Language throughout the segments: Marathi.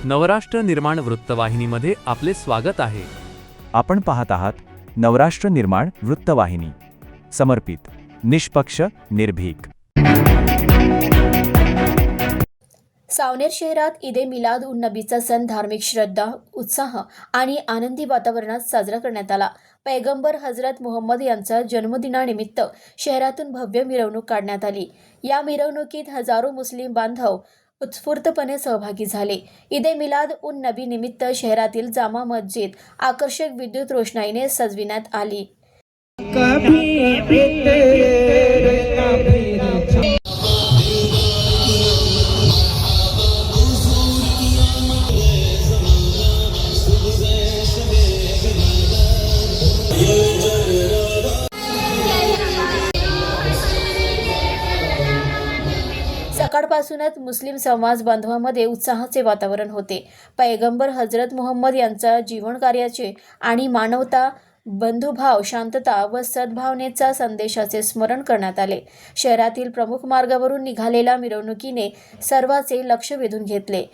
नवराष्ट्र निर्माण वृत्तवाहिनीमध्ये आपले स्वागत आहे। आपण पाहत आहात नवराष्ट्र निर्माण वृत्तवाहिनी, समर्पित, निष्पक्ष, निर्भीक। सावनेर शहरात ईद ए मिलाद उन नबीचा सण धार्मिक श्रद्धा, उत्साह आणि आनंदी वातावरणात साजरा करण्यात आला। पैगंबर हजरत मुहम्मद यांचा जन्मदिनानिमित्त शहरातून भव्य मिरवणूक काढण्यात आली। या मिरवणुकीत हजारो मुस्लिम बांधव उत्स्फूर्तपणे सहभागी झाले। ईद ए मिलाद उन नबी निमित्त शहरातील जामा मस्जिद आकर्षक विद्युत रोषणाईने सजविण्यात आली। सकाळपासूनच मुस्लिम समाज बांधवांमध्ये उत्साहाचे वातावरण होते। पैगंबर हजरत मुहम्मद यांचा जीवन कार्याचे आणि मानवता, बंधुभाव, शांतता व सद्भावनेचा संदेशाचे स्मरण करण्यात आले। शहरातील प्रमुख मार्गावरून निघालेल्या मिरवणुकीने सर्वांचे लक्ष वेधून घेतले।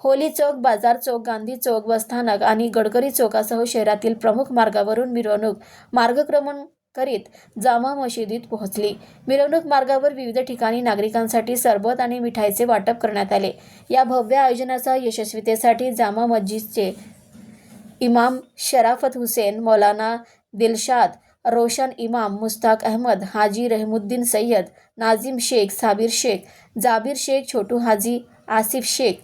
होली चौक, बाजार चौक, गांधी चौक, बसस्थानक आणि गडकरी चौकासह शहरातील प्रमुख मार्गावरून मिरवणूक मार्गक्रमण करीत जामा मशिदीत पोहोचली। मिरवणूक मार्गावर विविध ठिकाणी नागरिकांसाठी सरबत आणि मिठाईचे वाटप करण्यात आले। या भव्य आयोजनाच्या यशस्वीतेसाठी जामा मस्जिदचे इमाम शराफत हुसेन, मौलाना दिलशाद, रोशन इमाम, मुस्ताक अहमद, हाजी रहमुद्दीन सय्यद, नाजिम शेख, साबिर शेख, जाबिर शेख, छोटू हाजी, आसिफ शेख,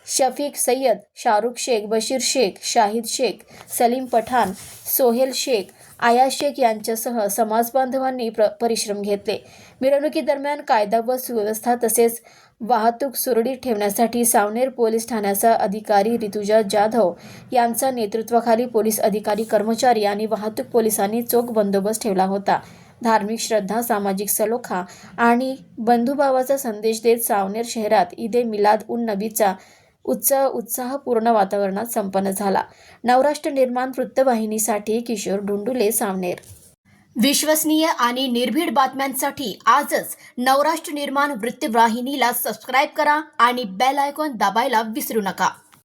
शफीक सय्यद, शाहरुख शेख, बशीर शेख, शाहिद शेख, सलीम पठाण, सोहेल शेख, आया शेख यांच्यासह समाजबांधवांनी परिश्रम घेतले। मिरवणुकीदरम्यान कायदा व सुव्यवस्था तसेच वाहतूक सुरळीत ठेवण्यासाठी सावनेर पोलीस ठाण्याचा अधिकारी ऋतुजा जाधव यांच्या नेतृत्वाखाली पोलीस अधिकारी, कर्मचारी आणि वाहतूक पोलिसांनी चोख बंदोबस्त ठेवला होता। धार्मिक श्रद्धा, सामाजिक सलोखा आणि बंधुभावाचा संदेश देत सावनेर शहरात ईद ए मिलाद उन नबीचा उत्सव उत्साहपूर्ण वातावरणात संपन्न झाला। नवराष्ट्र निर्माण वृत्तवाहिनीसाठी किशोर डुंडुले, सावनेर। विश्वसनीय आणि निर्भीड बातम्यांसाठी आजच नवराष्ट्र निर्माण वृत्तवाहिनीला सबस्क्राईब करा आणि बेल आयकॉन दाबायला विसरू नका।